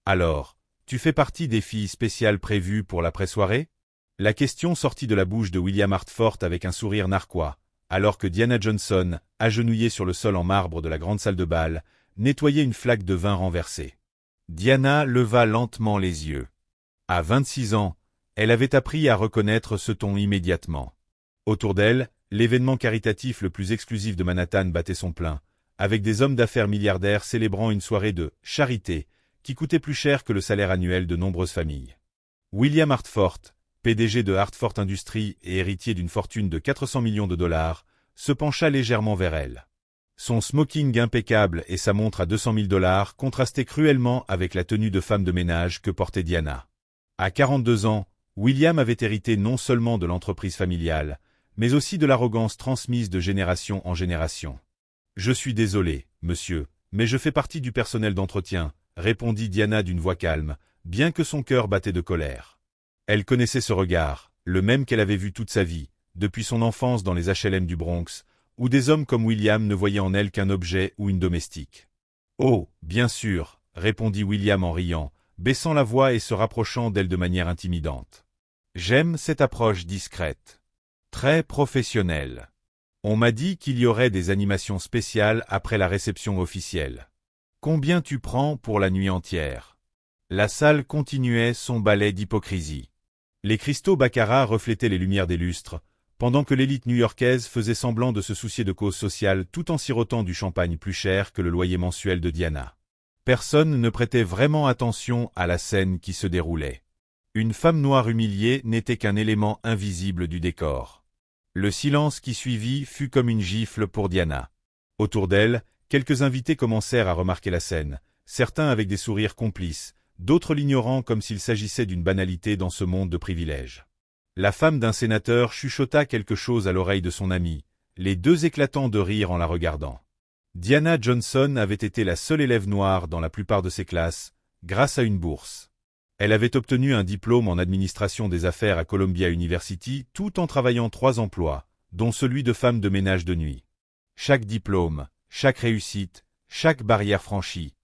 Alors, tu fais partie des filles spéciales prévues pour l'après-soirée? La question sortit de la bouche de William Hartford avec un sourire narquois, alors que Diana Johnson, agenouillée sur le sol en marbre de la grande salle de bal, nettoyait une flaque de vin renversée. Diana leva lentement les yeux. À 26 ans, elle avait appris à reconnaître ce ton immédiatement. Autour d'elle, l'événement caritatif le plus exclusif de Manhattan battait son plein, avec des hommes d'affaires milliardaires célébrant une soirée de « charité » qui coûtait plus cher que le salaire annuel de nombreuses familles. William Hartford, PDG de Hartford Industries et héritier d'une fortune de 400 millions de dollars, se pencha légèrement vers elle. Son smoking impeccable et sa montre à 200 000 dollars contrastaient cruellement avec la tenue de femme de ménage que portait Diana. À 42 ans, William avait hérité non seulement de l'entreprise familiale, mais aussi de l'arrogance transmise de génération en génération. « Je suis désolé, monsieur, mais je fais partie du personnel d'entretien », répondit Diana d'une voix calme, bien que son cœur battait de colère. Elle connaissait ce regard, le même qu'elle avait vu toute sa vie, depuis son enfance dans les HLM du Bronx, où des hommes comme William ne voyaient en elle qu'un objet ou une domestique. « Oh, bien sûr », répondit William en riant, baissant la voix et se rapprochant d'elle de manière intimidante. « J'aime cette approche discrète. Très professionnelle. On m'a dit qu'il y aurait des animations spéciales après la réception officielle. Combien tu prends pour la nuit entière ?» La salle continuait son ballet d'hypocrisie. Les cristaux baccarat reflétaient les lumières des lustres, pendant que l'élite new-yorkaise faisait semblant de se soucier de causes sociales tout en sirotant du champagne plus cher que le loyer mensuel de Diana. Personne ne prêtait vraiment attention à la scène qui se déroulait. Une femme noire humiliée n'était qu'un élément invisible du décor. Le silence qui suivit fut comme une gifle pour Diana. Autour d'elle, quelques invités commencèrent à remarquer la scène, certains avec des sourires complices, d'autres l'ignorant comme s'il s'agissait d'une banalité dans ce monde de privilèges. La femme d'un sénateur chuchota quelque chose à l'oreille de son amie, les deux éclatant de rire en la regardant. Diana Johnson avait été la seule élève noire dans la plupart de ses classes, grâce à une bourse. Elle avait obtenu un diplôme en administration des affaires à Columbia University tout en travaillant 3 emplois, dont celui de femme de ménage de nuit. Chaque diplôme, chaque réussite, chaque barrière franchie.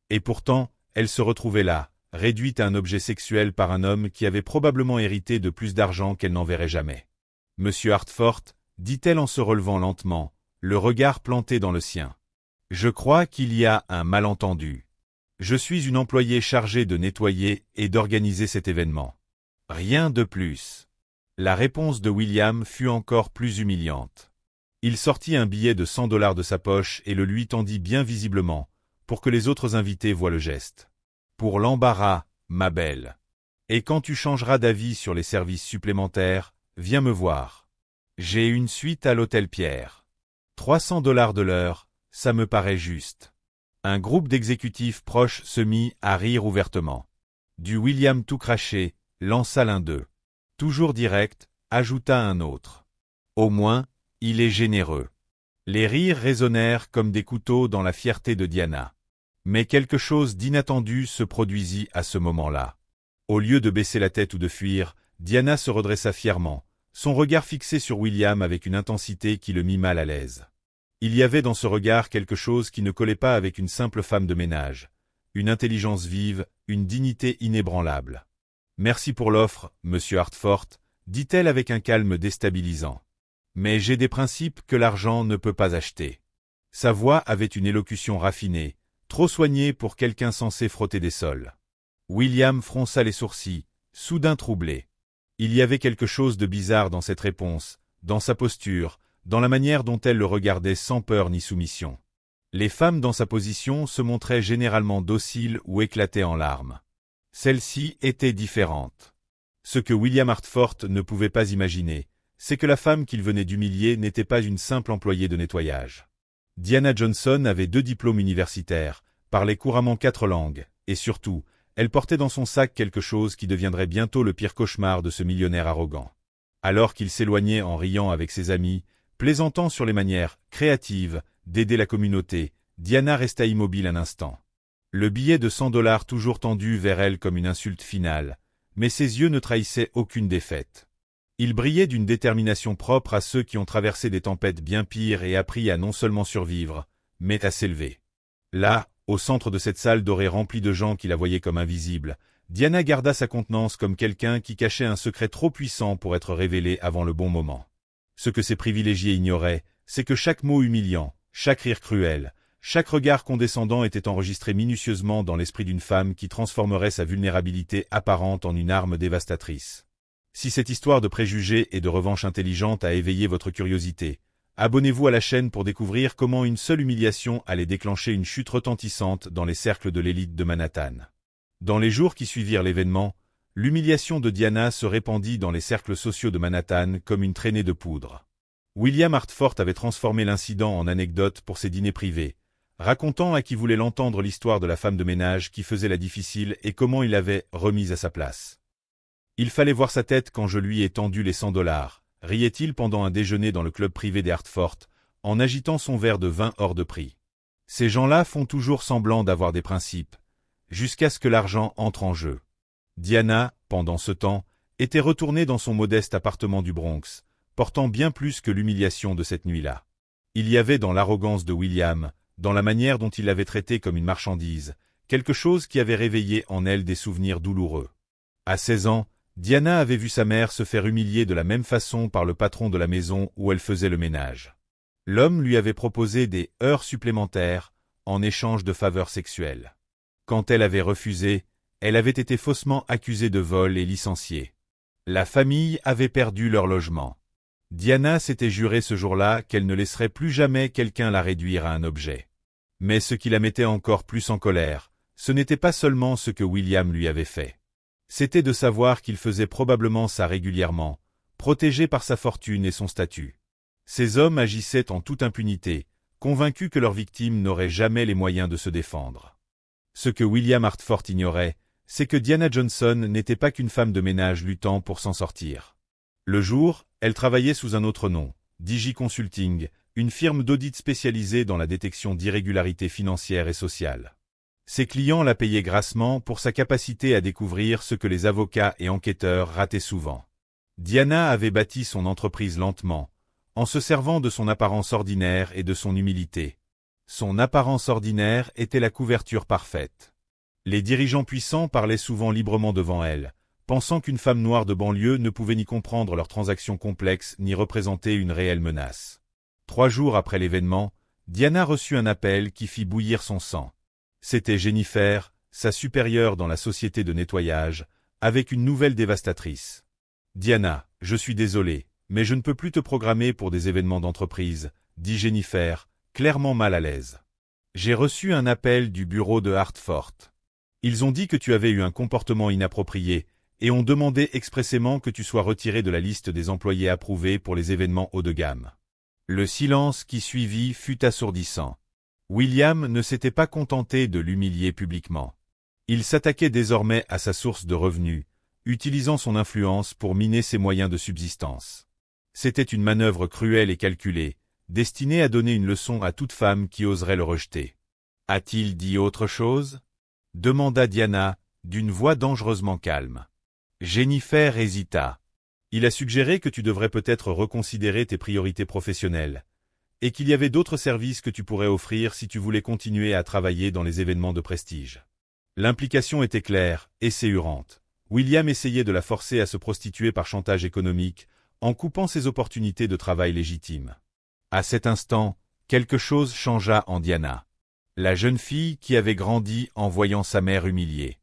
Et pourtant, elle se retrouvait là, réduite à un objet sexuel par un homme qui avait probablement hérité de plus d'argent qu'elle n'en verrait jamais. « Monsieur Hartford », dit-elle en se relevant lentement, le regard planté dans le sien. « Je crois qu'il y a un malentendu. Je suis une employée chargée de nettoyer et d'organiser cet événement. Rien de plus. » La réponse de William fut encore plus humiliante. Il sortit un billet de 100 dollars de sa poche et le lui tendit bien visiblement, pour que les autres invités voient le geste. « Pour l'embarras, ma belle. Et quand tu changeras d'avis sur les services supplémentaires, viens me voir. J'ai une suite à l'Hôtel Pierre. 300 dollars de l'heure, ça me paraît juste. » Un groupe d'exécutifs proches se mit à rire ouvertement. Du William tout craché, lança l'un d'eux. Toujours direct, ajouta un autre. Au moins, il est généreux. Les rires résonnèrent comme des couteaux dans la fierté de Diana. Mais quelque chose d'inattendu se produisit à ce moment-là. Au lieu de baisser la tête ou de fuir, Diana se redressa fièrement, son regard fixé sur William avec une intensité qui le mit mal à l'aise. Il y avait dans ce regard quelque chose qui ne collait pas avec une simple femme de ménage. Une intelligence vive, une dignité inébranlable. « Merci pour l'offre, monsieur Hartford », dit-elle avec un calme déstabilisant. « Mais j'ai des principes que l'argent ne peut pas acheter. » Sa voix avait une élocution raffinée, trop soignée pour quelqu'un censé frotter des sols. William fronça les sourcils, soudain troublé. Il y avait quelque chose de bizarre dans cette réponse, dans sa posture, dans la manière dont elle le regardait sans peur ni soumission. Les femmes dans sa position se montraient généralement dociles ou éclataient en larmes. Celle-ci était différente. Ce que William Hartford ne pouvait pas imaginer, c'est que la femme qu'il venait d'humilier n'était pas une simple employée de nettoyage. Diana Johnson avait 2 diplômes universitaires, parlait couramment 4 langues, et surtout, elle portait dans son sac quelque chose qui deviendrait bientôt le pire cauchemar de ce millionnaire arrogant. Alors qu'il s'éloignait en riant avec ses amis, plaisantant sur les manières créatives d'aider la communauté, Diana resta immobile un instant. Le billet de 100 dollars toujours tendu vers elle comme une insulte finale, mais ses yeux ne trahissaient aucune défaite. Ils brillaient d'une détermination propre à ceux qui ont traversé des tempêtes bien pires et appris à non seulement survivre, mais à s'élever. Là, Au centre de cette salle dorée remplie de gens qui la voyaient comme invisible, Diana garda sa contenance comme quelqu'un qui cachait un secret trop puissant pour être révélé avant le bon moment. Ce que ses privilégiés ignoraient, c'est que chaque mot humiliant, chaque rire cruel, chaque regard condescendant était enregistré minutieusement dans l'esprit d'une femme qui transformerait sa vulnérabilité apparente en une arme dévastatrice. Si cette histoire de préjugés et de revanche intelligente a éveillé votre curiosité, abonnez-vous à la chaîne pour découvrir comment une seule humiliation allait déclencher une chute retentissante dans les cercles de l'élite de Manhattan. Dans les jours qui suivirent l'événement, l'humiliation de Diana se répandit dans les cercles sociaux de Manhattan comme une traînée de poudre. William Hartford avait transformé l'incident en anecdote pour ses dîners privés, racontant à qui voulait l'entendre l'histoire de la femme de ménage qui faisait la difficile et comment il l'avait remise à sa place. Il fallait voir sa tête quand je lui ai tendu les $100, riait-il pendant un déjeuner dans le club privé des Hartford, en agitant son verre de vin hors de prix. Ces gens-là font toujours semblant d'avoir des principes, jusqu'à ce que l'argent entre en jeu. Diana, pendant ce temps, était retournée dans son modeste appartement du Bronx, portant bien plus que l'humiliation de cette nuit-là. Il y avait dans l'arrogance de William, dans la manière dont il l'avait traitée comme une marchandise, quelque chose qui avait réveillé en elle des souvenirs douloureux. À 16 ans, Diana avait vu sa mère se faire humilier de la même façon par le patron de la maison où elle faisait le ménage. L'homme lui avait proposé des heures supplémentaires en échange de faveurs sexuelles. Quand elle avait refusé, elle avait été faussement accusée de vol et licenciée. La famille avait perdu leur logement. Diana s'était juré ce jour-là qu'elle ne laisserait plus jamais quelqu'un la réduire à un objet. Mais ce qui la mettait encore plus en colère, ce n'était pas seulement ce que William lui avait fait. C'était de savoir qu'il faisait probablement ça régulièrement, protégé par sa fortune et son statut. Ces hommes agissaient en toute impunité, convaincus que leurs victimes n'auraient jamais les moyens de se défendre. Ce que William Hartford ignorait, c'est que Diana Johnson n'était pas qu'une femme de ménage luttant pour s'en sortir. Le jour, elle travaillait sous un autre nom, Digi Consulting, une firme d'audit spécialisée dans la détection d'irrégularités financières et sociales. Ses clients la payaient grassement pour sa capacité à découvrir ce que les avocats et enquêteurs rataient souvent. Diana avait bâti son entreprise lentement, en se servant de son apparence ordinaire et de son humilité. Son apparence ordinaire était la couverture parfaite. Les dirigeants puissants parlaient souvent librement devant elle, pensant qu'une femme noire de banlieue ne pouvait ni comprendre leurs transactions complexes ni représenter une réelle menace. 3 jours après l'événement, Diana reçut un appel qui fit bouillir son sang. C'était Jennifer, sa supérieure dans la société de nettoyage, avec une nouvelle dévastatrice. « Diana, je suis désolé, mais je ne peux plus te programmer pour des événements d'entreprise, » dit Jennifer, clairement mal à l'aise. « J'ai reçu un appel du bureau de Hartford. Ils ont dit que tu avais eu un comportement inapproprié et ont demandé expressément que tu sois retiré de la liste des employés approuvés pour les événements haut de gamme. » Le silence qui suivit fut assourdissant. William ne s'était pas contenté de l'humilier publiquement. Il s'attaquait désormais à sa source de revenus, utilisant son influence pour miner ses moyens de subsistance. C'était une manœuvre cruelle et calculée, destinée à donner une leçon à toute femme qui oserait le rejeter. « A-t-il dit autre chose ?» demanda Diana, d'une voix dangereusement calme. Jennifer hésita. « Il a suggéré que tu devrais peut-être reconsidérer tes priorités professionnelles, et qu'il y avait d'autres services que tu pourrais offrir si tu voulais continuer à travailler dans les événements de prestige. » L'implication était claire et séhurante. William essayait de la forcer à se prostituer par chantage économique, en coupant ses opportunités de travail légitimes. À cet instant, quelque chose changea en Diana. La jeune fille qui avait grandi en voyant sa mère humiliée.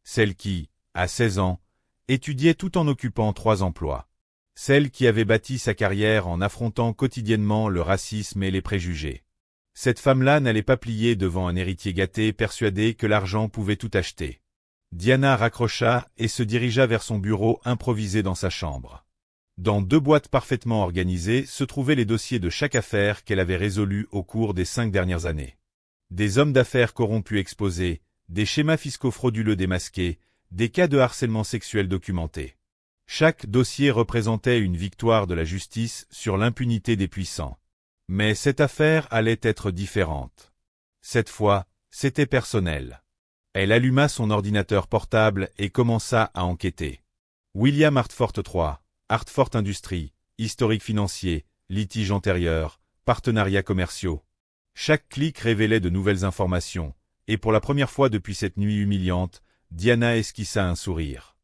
Celle qui, à 16 ans, étudiait tout en occupant 3 emplois. Celle qui avait bâti sa carrière en affrontant quotidiennement le racisme et les préjugés. Cette femme-là n'allait pas plier devant un héritier gâté persuadé que l'argent pouvait tout acheter. Diana raccrocha et se dirigea vers son bureau improvisé dans sa chambre. Dans 2 boîtes parfaitement organisées se trouvaient les dossiers de chaque affaire qu'elle avait résolue au cours des 5 dernières années. Des hommes d'affaires corrompus exposés, des schémas fiscaux frauduleux démasqués, des cas de harcèlement sexuel documentés. Chaque dossier représentait une victoire de la justice sur l'impunité des puissants. Mais cette affaire allait être différente. Cette fois, c'était personnel. Elle alluma son ordinateur portable et commença à enquêter. William Hartford III, Hartford Industries, historique financier, litige antérieur, partenariats commerciaux. Chaque clic révélait de nouvelles informations, et pour la première fois depuis cette nuit humiliante, Diana esquissa un sourire.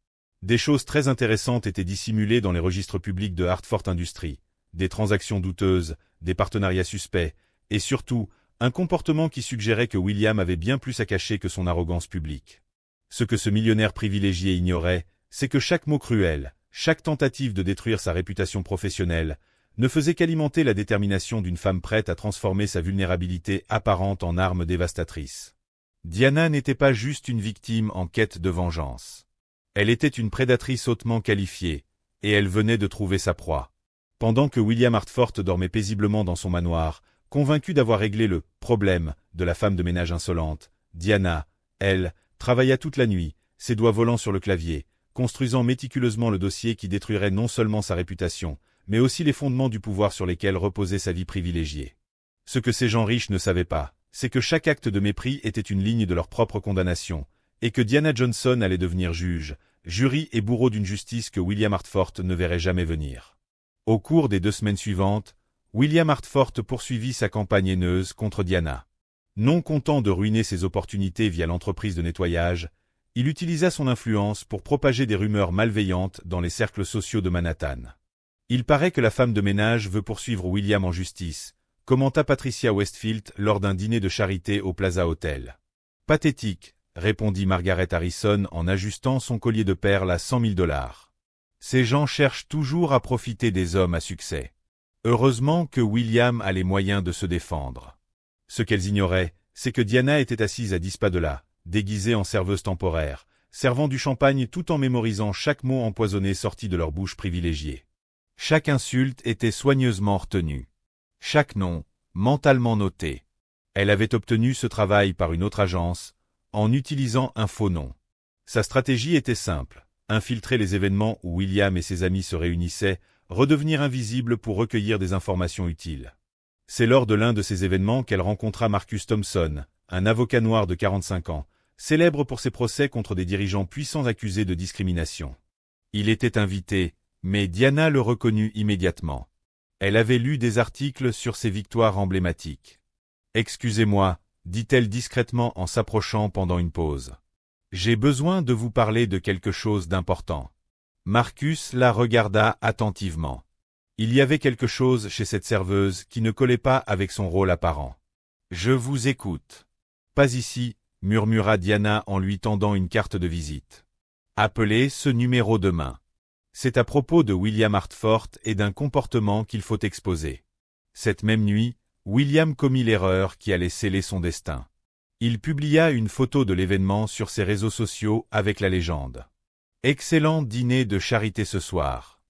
Des choses très intéressantes étaient dissimulées dans les registres publics de Hartford Industries, des transactions douteuses, des partenariats suspects, et surtout, un comportement qui suggérait que William avait bien plus à cacher que son arrogance publique. Ce que ce millionnaire privilégié ignorait, c'est que chaque mot cruel, chaque tentative de détruire sa réputation professionnelle, ne faisait qu'alimenter la détermination d'une femme prête à transformer sa vulnérabilité apparente en arme dévastatrice. Diana n'était pas juste une victime en quête de vengeance. Elle était une prédatrice hautement qualifiée, et elle venait de trouver sa proie. Pendant que William Hartford dormait paisiblement dans son manoir, convaincu d'avoir réglé le « problème » de la femme de ménage insolente, Diana, elle, travailla toute la nuit, ses doigts volant sur le clavier, construisant méticuleusement le dossier qui détruirait non seulement sa réputation, mais aussi les fondements du pouvoir sur lesquels reposait sa vie privilégiée. Ce que ces gens riches ne savaient pas, c'est que chaque acte de mépris était une ligne de leur propre condamnation, et que Diana Johnson allait devenir juge, jury et bourreau d'une justice que William Hartford ne verrait jamais venir. Au cours des 2 semaines suivantes, William Hartford poursuivit sa campagne haineuse contre Diana. Non content de ruiner ses opportunités via l'entreprise de nettoyage, il utilisa son influence pour propager des rumeurs malveillantes dans les cercles sociaux de Manhattan. Il paraît que la femme de ménage veut poursuivre William en justice, commenta Patricia Westfield lors d'un dîner de charité au Plaza Hotel. Pathétique, répondit Margaret Harrison en ajustant son collier de perles à $100 000. Ces gens cherchent toujours à profiter des hommes à succès. Heureusement que William a les moyens de se défendre. Ce qu'elles ignoraient, c'est que Diana était assise à 10 pas de là, déguisée en serveuse temporaire, servant du champagne tout en mémorisant chaque mot empoisonné sorti de leur bouche privilégiée. Chaque insulte était soigneusement retenue. Chaque nom, mentalement noté. Elle avait obtenu ce travail par une autre agence, en utilisant un faux nom. Sa stratégie était simple, infiltrer les événements où William et ses amis se réunissaient, redevenir invisible pour recueillir des informations utiles. C'est lors de l'un de ces événements qu'elle rencontra Marcus Thompson, un avocat noir de 45 ans, célèbre pour ses procès contre des dirigeants puissants accusés de discrimination. Il était invité, mais Diana le reconnut immédiatement. Elle avait lu des articles sur ses victoires emblématiques. « Excusez-moi, dit-elle discrètement en s'approchant pendant une pause. J'ai besoin de vous parler de quelque chose d'important. » Marcus la regarda attentivement. Il y avait quelque chose chez cette serveuse qui ne collait pas avec son rôle apparent. « Je vous écoute. »« Pas ici, » murmura Diana en lui tendant une carte de visite. « Appelez ce numéro demain. C'est à propos de William Hartford et d'un comportement qu'il faut exposer. » Cette même nuit, William commit l'erreur qui allait sceller son destin. Il publia une photo de l'événement sur ses réseaux sociaux avec la légende. « Excellent dîner de charité ce soir.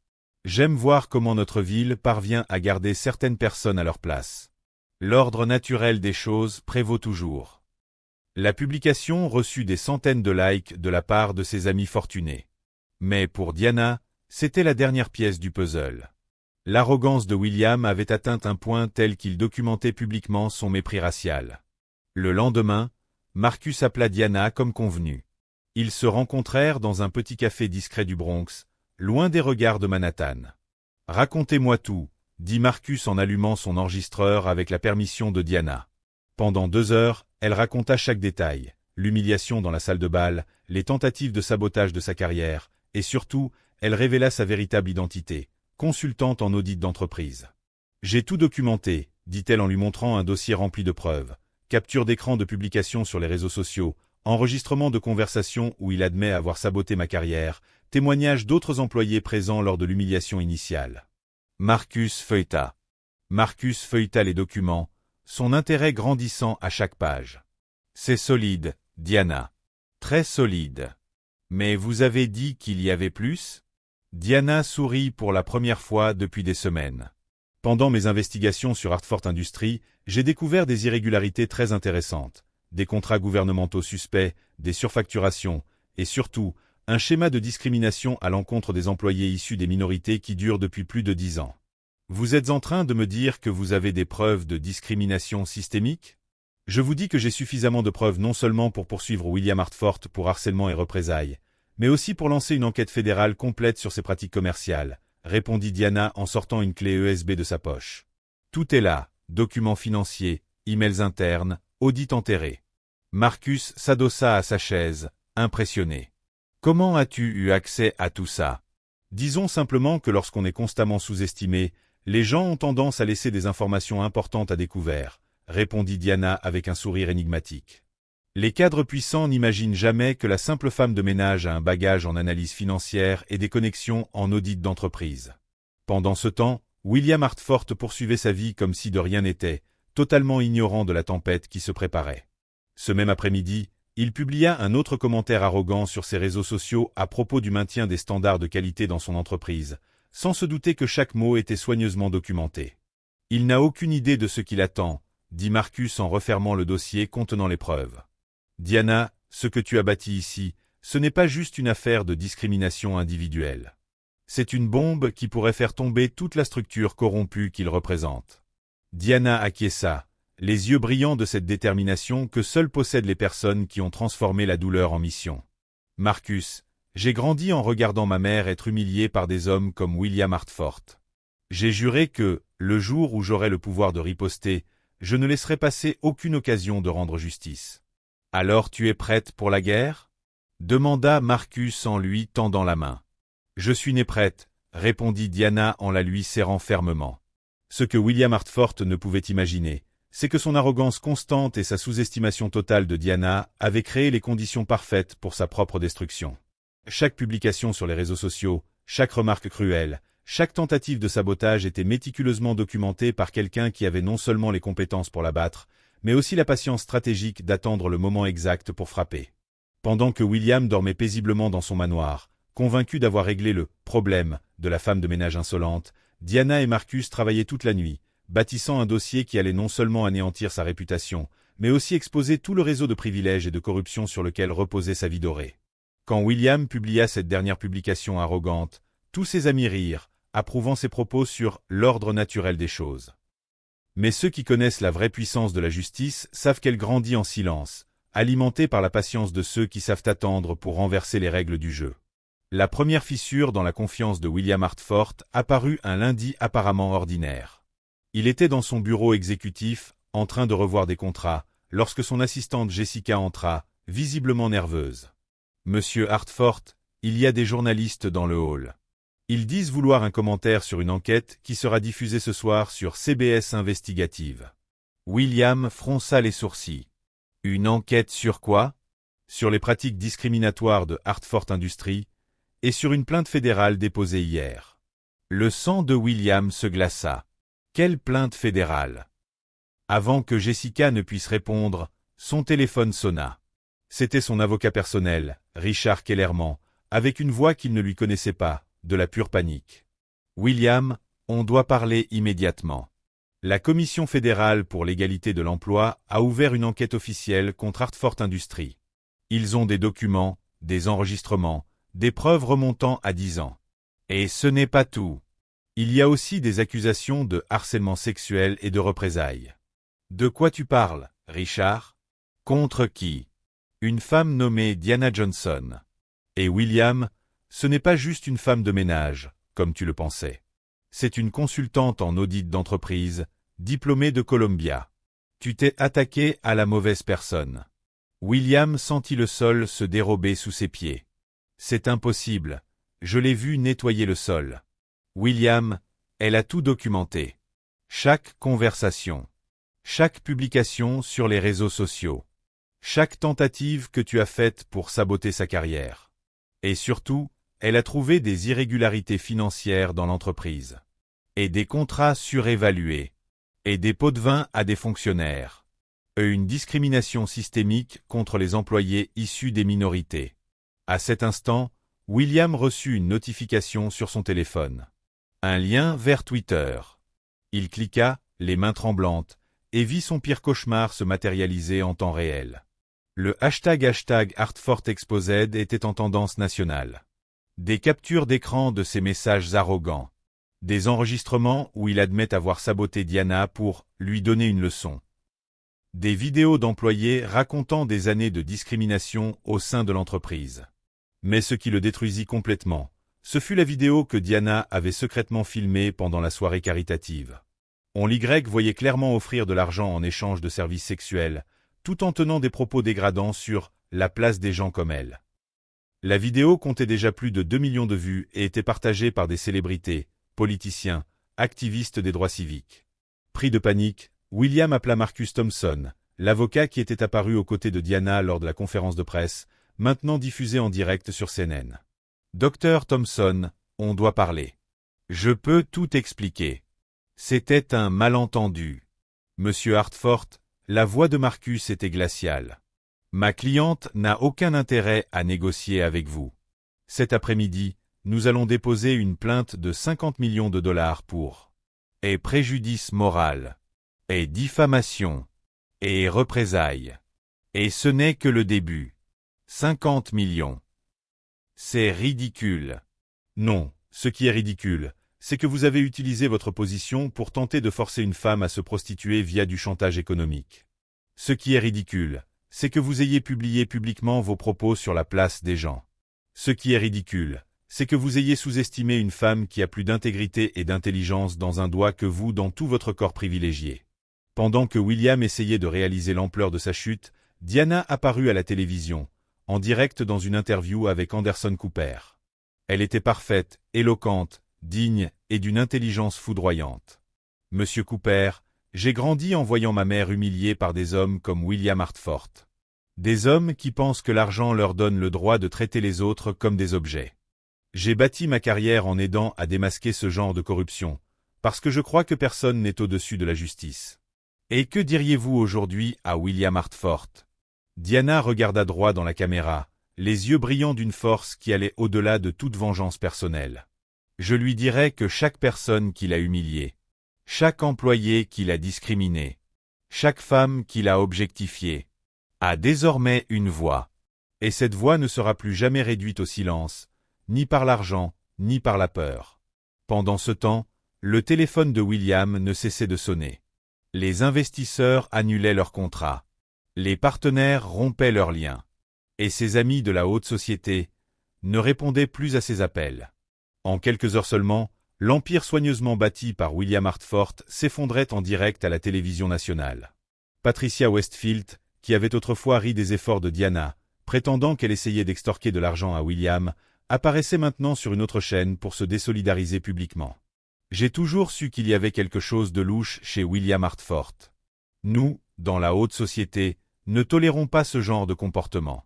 J'aime voir comment notre ville parvient à garder certaines personnes à leur place. L'ordre naturel des choses prévaut toujours. » La publication reçut des centaines de likes de la part de ses amis fortunés. Mais pour Diana, c'était la dernière pièce du puzzle. L'arrogance de William avait atteint un point tel qu'il documentait publiquement son mépris racial. Le lendemain, Marcus appela Diana comme convenu. Ils se rencontrèrent dans un petit café discret du Bronx, loin des regards de Manhattan. « Racontez-moi tout », dit Marcus en allumant son enregistreur avec la permission de Diana. Pendant 2 heures, elle raconta chaque détail, l'humiliation dans la salle de bal, les tentatives de sabotage de sa carrière, et surtout, elle révéla sa véritable identité, consultante en audit d'entreprise. « J'ai tout documenté », dit-elle en lui montrant un dossier rempli de preuves, capture d'écran de publications sur les réseaux sociaux, enregistrement de conversations où il admet avoir saboté ma carrière, témoignages d'autres employés présents lors de l'humiliation initiale. Marcus feuilleta. Marcus feuilleta les documents, son intérêt grandissant à chaque page. « C'est solide, Diana. Très solide. Mais vous avez dit qu'il y avait plus ?» Diana sourit pour la première fois depuis des semaines. « Pendant mes investigations sur Hartford Industries, j'ai découvert des irrégularités très intéressantes, des contrats gouvernementaux suspects, des surfacturations, et surtout, un schéma de discrimination à l'encontre des employés issus des minorités qui dure depuis plus de 10 ans. Vous êtes en train de me dire que vous avez des preuves de discrimination systémique ? Je vous dis que j'ai suffisamment de preuves non seulement pour poursuivre William Hartford pour harcèlement et représailles, mais aussi pour lancer une enquête fédérale complète sur ses pratiques commerciales, répondit Diana en sortant une clé USB de sa poche. Tout est là, documents financiers, emails internes, audits enterrés. Marcus s'adossa à sa chaise, impressionné. Comment as-tu eu accès à tout ça? Disons simplement que lorsqu'on est constamment sous-estimé, les gens ont tendance à laisser des informations importantes à découvert, répondit Diana avec un sourire énigmatique. Les cadres puissants n'imaginent jamais que la simple femme de ménage a un bagage en analyse financière et des connexions en audit d'entreprise. Pendant ce temps, William Hartford poursuivait sa vie comme si de rien n'était, totalement ignorant de la tempête qui se préparait. Ce même après-midi, il publia un autre commentaire arrogant sur ses réseaux sociaux à propos du maintien des standards de qualité dans son entreprise, sans se douter que chaque mot était soigneusement documenté. Il n'a aucune idée de ce qu'il attend, dit Marcus en refermant le dossier contenant les preuves. Diana, ce que tu as bâti ici, ce n'est pas juste une affaire de discrimination individuelle. C'est une bombe qui pourrait faire tomber toute la structure corrompue qu'il représente. Diana acquiesça, les yeux brillants de cette détermination que seules possèdent les personnes qui ont transformé la douleur en mission. Marcus, j'ai grandi en regardant ma mère être humiliée par des hommes comme William Hartford. J'ai juré que, le jour où j'aurai le pouvoir de riposter, je ne laisserai passer aucune occasion de rendre justice. Alors tu es prête pour la guerre? Demanda Marcus en lui tendant la main. Je suis née prête, répondit Diana en la lui serrant fermement. Ce que William Hartford ne pouvait imaginer, c'est que son arrogance constante et sa sous-estimation totale de Diana avaient créé les conditions parfaites pour sa propre destruction. Chaque publication sur les réseaux sociaux, chaque remarque cruelle, chaque tentative de sabotage était méticuleusement documentée par quelqu'un qui avait non seulement les compétences pour la battre, mais aussi la patience stratégique d'attendre le moment exact pour frapper. Pendant que William dormait paisiblement dans son manoir, convaincu d'avoir réglé le « problème » de la femme de ménage insolente, Diana et Marcus travaillaient toute la nuit, bâtissant un dossier qui allait non seulement anéantir sa réputation, mais aussi exposer tout le réseau de privilèges et de corruption sur lequel reposait sa vie dorée. Quand William publia cette dernière publication arrogante, tous ses amis rirent, approuvant ses propos sur l'ordre naturel des choses. Mais ceux qui connaissent la vraie puissance de la justice savent qu'elle grandit en silence, alimentée par la patience de ceux qui savent attendre pour renverser les règles du jeu. La première fissure dans la confiance de William Hartford apparut un lundi apparemment ordinaire. Il était dans son bureau exécutif, en train de revoir des contrats, lorsque son assistante Jessica entra, visiblement nerveuse. « Monsieur Hartford, il y a des journalistes dans le hall. Ils disent vouloir un commentaire sur une enquête qui sera diffusée ce soir sur CBS Investigative. » William fronça les sourcils. « Une enquête sur quoi? » Sur les pratiques discriminatoires de Hartford Industries, et sur une plainte fédérale déposée hier. Le sang de William se glaça. Quelle plainte fédérale? Avant que Jessica ne puisse répondre, son téléphone sonna. C'était son avocat personnel, Richard Kellerman, avec une voix qu'il ne lui connaissait pas, de la pure panique. « William, on doit parler immédiatement. La Commission fédérale pour l'égalité de l'emploi a ouvert une enquête officielle contre Hartford Industries. Ils ont des documents, des enregistrements, des preuves remontant à 10 ans. Et ce n'est pas tout. Il y a aussi des accusations de harcèlement sexuel et de représailles. » De quoi tu parles, Richard? Contre qui? Une femme nommée Diana Johnson. Et William, ce n'est pas juste une femme de ménage, comme tu le pensais. C'est une consultante en audit d'entreprise, diplômée de Columbia. Tu t'es attaqué à la mauvaise personne. William sentit le sol se dérober sous ses pieds. C'est impossible, je l'ai vu nettoyer le sol. William, elle a tout documenté. Chaque conversation. Chaque publication sur les réseaux sociaux. Chaque tentative que tu as faite pour saboter sa carrière. Et surtout, elle a trouvé des irrégularités financières dans l'entreprise. Et des contrats surévalués. Et des pots de vin à des fonctionnaires. Et une discrimination systémique contre les employés issus des minorités. À cet instant, William reçut une notification sur son téléphone. Un lien vers Twitter. Il cliqua, les mains tremblantes, et vit son pire cauchemar se matérialiser en temps réel. Le hashtag Hartford Exposed était en tendance nationale. Des captures d'écran de ses messages arrogants. Des enregistrements où il admet avoir saboté Diana pour lui donner une leçon. Des vidéos d'employés racontant des années de discrimination au sein de l'entreprise. Mais ce qui le détruisit complètement, ce fut la vidéo que Diana avait secrètement filmée pendant la soirée caritative. On l'Y voyait clairement offrir de l'argent en échange de services sexuels, tout en tenant des propos dégradants sur « la place des gens comme elle ». La vidéo comptait déjà plus de 2 millions de vues et était partagée par des célébrités, politiciens, activistes des droits civiques. Pris de panique, William appela Marcus Thompson, l'avocat qui était apparu aux côtés de Diana lors de la conférence de presse, maintenant diffusée en direct sur CNN. « Docteur Thompson, on doit parler. Je peux tout expliquer. C'était un malentendu. Monsieur Hartford, la voix de Marcus était glaciale. Ma cliente n'a aucun intérêt à négocier avec vous. Cet après-midi, nous allons déposer une plainte de 50 millions de dollars pour et préjudice moral, et diffamation, et représailles. Et ce n'est que le début. 50 millions. C'est ridicule. Non, ce qui est ridicule, c'est que vous avez utilisé votre position pour tenter de forcer une femme à se prostituer via du chantage économique. Ce qui est ridicule, c'est que vous ayez publié publiquement vos propos sur la place des gens. Ce qui est ridicule, c'est que vous ayez sous-estimé une femme qui a plus d'intégrité et d'intelligence dans un doigt que vous dans tout votre corps privilégié. Pendant que William essayait de réaliser l'ampleur de sa chute, Diana apparut à la télévision, en direct dans une interview avec Anderson Cooper. Elle était parfaite, éloquente, digne et d'une intelligence foudroyante. Monsieur Cooper, j'ai grandi en voyant ma mère humiliée par des hommes comme William Hartford. Des hommes qui pensent que l'argent leur donne le droit de traiter les autres comme des objets. J'ai bâti ma carrière en aidant à démasquer ce genre de corruption, parce que je crois que personne n'est au-dessus de la justice. Et que diriez-vous aujourd'hui à William Hartford? Diana regarda droit dans la caméra, les yeux brillants d'une force qui allait au-delà de toute vengeance personnelle. Je lui dirais que chaque personne qui l'a humilié, chaque employé qui l'a discriminé, chaque femme qui l'a objectifié, a désormais une voix. Et cette voix ne sera plus jamais réduite au silence, ni par l'argent, ni par la peur. Pendant ce temps, le téléphone de William ne cessait de sonner. Les investisseurs annulaient leurs contrats. Les partenaires rompaient leurs liens. Et ses amis de la haute société ne répondaient plus à ses appels. En quelques heures seulement, l'empire soigneusement bâti par William Hartford s'effondrait en direct à la télévision nationale. Patricia Westfield, qui avait autrefois ri des efforts de Diana, prétendant qu'elle essayait d'extorquer de l'argent à William, apparaissait maintenant sur une autre chaîne pour se désolidariser publiquement. J'ai toujours su qu'il y avait quelque chose de louche chez William Hartford. Nous, dans la haute société, ne tolérons pas ce genre de comportement.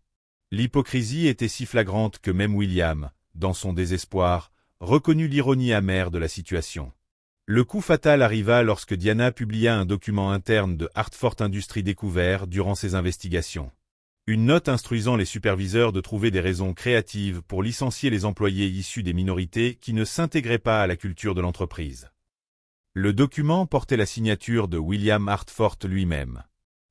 L'hypocrisie était si flagrante que même William, dans son désespoir, reconnut l'ironie amère de la situation. Le coup fatal arriva lorsque Diana publia un document interne de Hartford Industries découvert durant ses investigations. Une note instruisant les superviseurs de trouver des raisons créatives pour licencier les employés issus des minorités qui ne s'intégraient pas à la culture de l'entreprise. Le document portait la signature de William Hartford lui-même.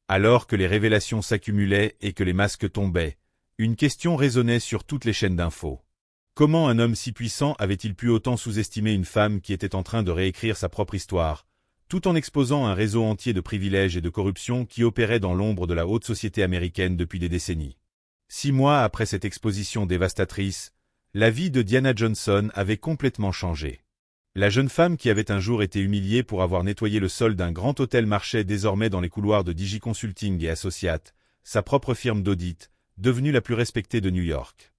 Alors que les révélations s'accumulaient et que les masques tombaient, une question résonnait sur toutes les chaînes d'infos. Comment un homme si puissant avait-il pu autant sous-estimer une femme qui était en train de réécrire sa propre histoire, tout en exposant un réseau entier de privilèges et de corruption qui opérait dans l'ombre de la haute société américaine depuis des décennies? 6 mois après cette exposition dévastatrice, la vie de Diana Johnson avait complètement changé. La jeune femme qui avait un jour été humiliée pour avoir nettoyé le sol d'un grand hôtel marchait désormais dans les couloirs de Digi Consulting et Associates, sa propre firme d'audit, devenue la plus respectée de New York.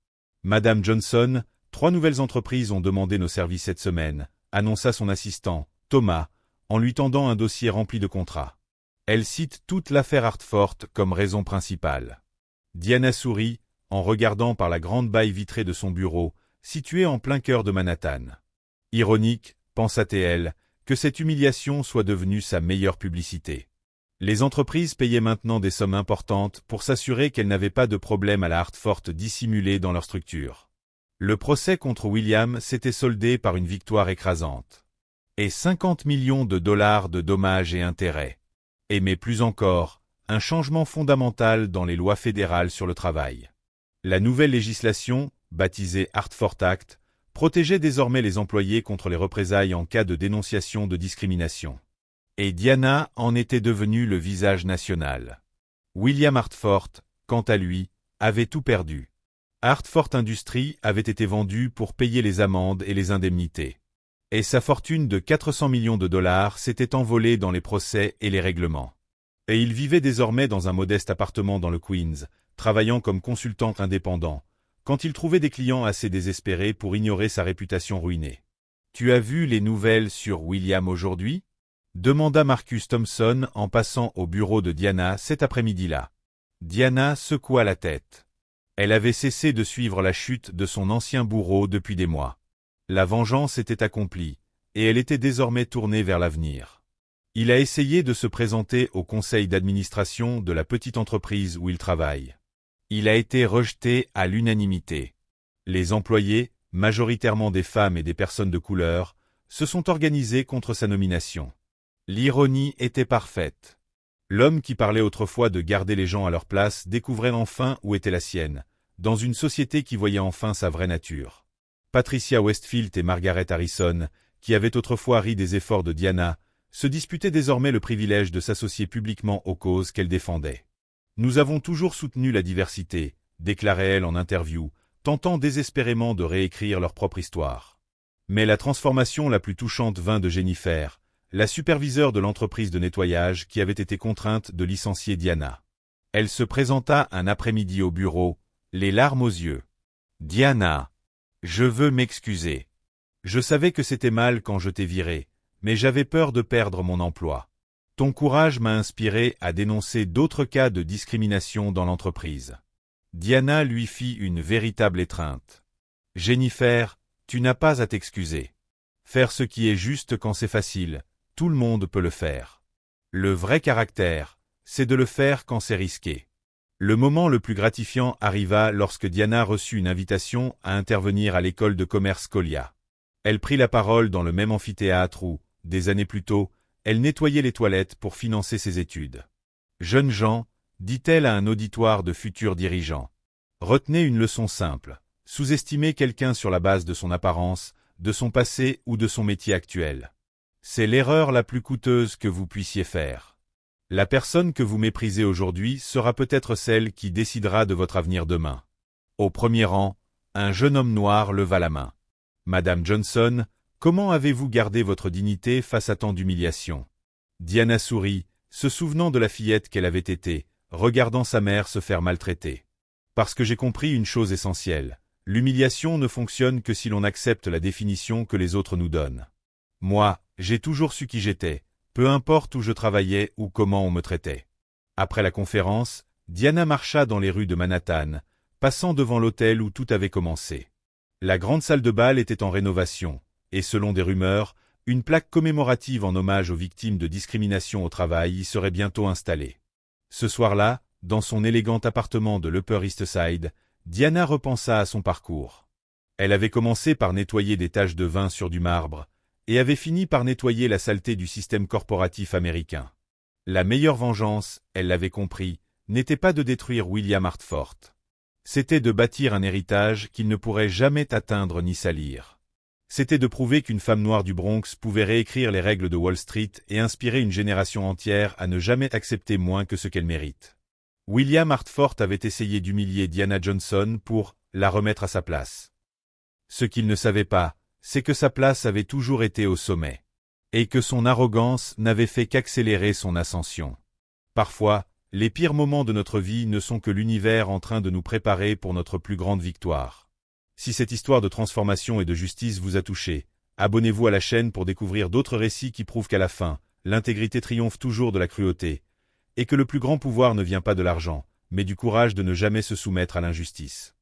Madame Johnson, 3 nouvelles entreprises ont demandé nos services cette semaine, annonça son assistant, Thomas, en lui tendant un dossier rempli de contrats. Elle cite toute l'affaire Hartford comme raison principale. Diana sourit, en regardant par la grande baille vitrée de son bureau, situé en plein cœur de Manhattan. Ironique, pensa-t-elle, que cette humiliation soit devenue sa meilleure publicité. Les entreprises payaient maintenant des sommes importantes pour s'assurer qu'elles n'avaient pas de problème à la Hartford dissimulé dans leur structure. Le procès contre William s'était soldé par une victoire écrasante. Et 50 millions de dollars de dommages et intérêts. Et mais plus encore, un changement fondamental dans les lois fédérales sur le travail. La nouvelle législation, baptisée Hartford Act, protégeait désormais les employés contre les représailles en cas de dénonciation de discrimination. Et Diana en était devenue le visage national. William Hartford, quant à lui, avait tout perdu. Hartford Industries avait été vendu pour payer les amendes et les indemnités. Et sa fortune de 400 millions de dollars s'était envolée dans les procès et les règlements. Et il vivait désormais dans un modeste appartement dans le Queens, travaillant comme consultant indépendant, quand il trouvait des clients assez désespérés pour ignorer sa réputation ruinée. « Tu as vu les nouvelles sur William aujourd'hui » demanda Marcus Thompson en passant au bureau de Diana cet après-midi-là. Diana secoua la tête. Elle avait cessé de suivre la chute de son ancien bourreau depuis des mois. La vengeance était accomplie, et elle était désormais tournée vers l'avenir. Il a essayé de se présenter au conseil d'administration de la petite entreprise où il travaille. Il a été rejeté à l'unanimité. Les employés, majoritairement des femmes et des personnes de couleur, se sont organisés contre sa nomination. L'ironie était parfaite. L'homme qui parlait autrefois de garder les gens à leur place découvrait enfin où était la sienne, dans une société qui voyait enfin sa vraie nature. Patricia Westfield et Margaret Harrison, qui avaient autrefois ri des efforts de Diana, se disputaient désormais le privilège de s'associer publiquement aux causes qu'elle défendait. « Nous avons toujours soutenu la diversité », déclarait-elle en interview, tentant désespérément de réécrire leur propre histoire. Mais la transformation la plus touchante vint de Jennifer, la superviseure de l'entreprise de nettoyage qui avait été contrainte de licencier Diana. Elle se présenta un après-midi au bureau, les larmes aux yeux. « Diana, je veux m'excuser. Je savais que c'était mal quand je t'ai viré, mais j'avais peur de perdre mon emploi. Ton courage m'a inspiré à dénoncer d'autres cas de discrimination dans l'entreprise. » Diana lui fit une véritable étreinte. « Jennifer, tu n'as pas à t'excuser. Faire ce qui est juste quand c'est facile, tout le monde peut le faire. Le vrai caractère, c'est de le faire quand c'est risqué. » Le moment le plus gratifiant arriva lorsque Diana reçut une invitation à intervenir à l'école de commerce Colia. Elle prit la parole dans le même amphithéâtre où, des années plus tôt, elle nettoyait les toilettes pour financer ses études. « Jeunes gens, dit-elle à un auditoire de futurs dirigeants, retenez une leçon simple, sous-estimez quelqu'un sur la base de son apparence, de son passé ou de son métier actuel. C'est l'erreur la plus coûteuse que vous puissiez faire. La personne que vous méprisez aujourd'hui sera peut-être celle qui décidera de votre avenir demain. » Au premier rang, un jeune homme noir leva la main. « Madame Johnson, comment avez-vous gardé votre dignité face à tant d'humiliation ?» Diana sourit, se souvenant de la fillette qu'elle avait été, regardant sa mère se faire maltraiter. « Parce que j'ai compris une chose essentielle. L'humiliation ne fonctionne que si l'on accepte la définition que les autres nous donnent. Moi, j'ai toujours su qui j'étais, peu importe où je travaillais ou comment on me traitait. » Après la conférence, Diana marcha dans les rues de Manhattan, passant devant l'hôtel où tout avait commencé. La grande salle de bal était en rénovation, et selon des rumeurs, une plaque commémorative en hommage aux victimes de discrimination au travail y serait bientôt installée. Ce soir-là, dans son élégant appartement de l'Upper East Side, Diana repensa à son parcours. Elle avait commencé par nettoyer des taches de vin sur du marbre, et avait fini par nettoyer la saleté du système corporatif américain. La meilleure vengeance, elle l'avait compris, n'était pas de détruire William Hartford. C'était de bâtir un héritage qu'il ne pourrait jamais atteindre ni salir. C'était de prouver qu'une femme noire du Bronx pouvait réécrire les règles de Wall Street et inspirer une génération entière à ne jamais accepter moins que ce qu'elle mérite. William Hartford avait essayé d'humilier Diana Johnson pour la remettre à sa place. Ce qu'il ne savait pas, c'est que sa place avait toujours été au sommet, et que son arrogance n'avait fait qu'accélérer son ascension. Parfois, les pires moments de notre vie ne sont que l'univers en train de nous préparer pour notre plus grande victoire. Si cette histoire de transformation et de justice vous a touché, abonnez-vous à la chaîne pour découvrir d'autres récits qui prouvent qu'à la fin, l'intégrité triomphe toujours de la cruauté, et que le plus grand pouvoir ne vient pas de l'argent, mais du courage de ne jamais se soumettre à l'injustice.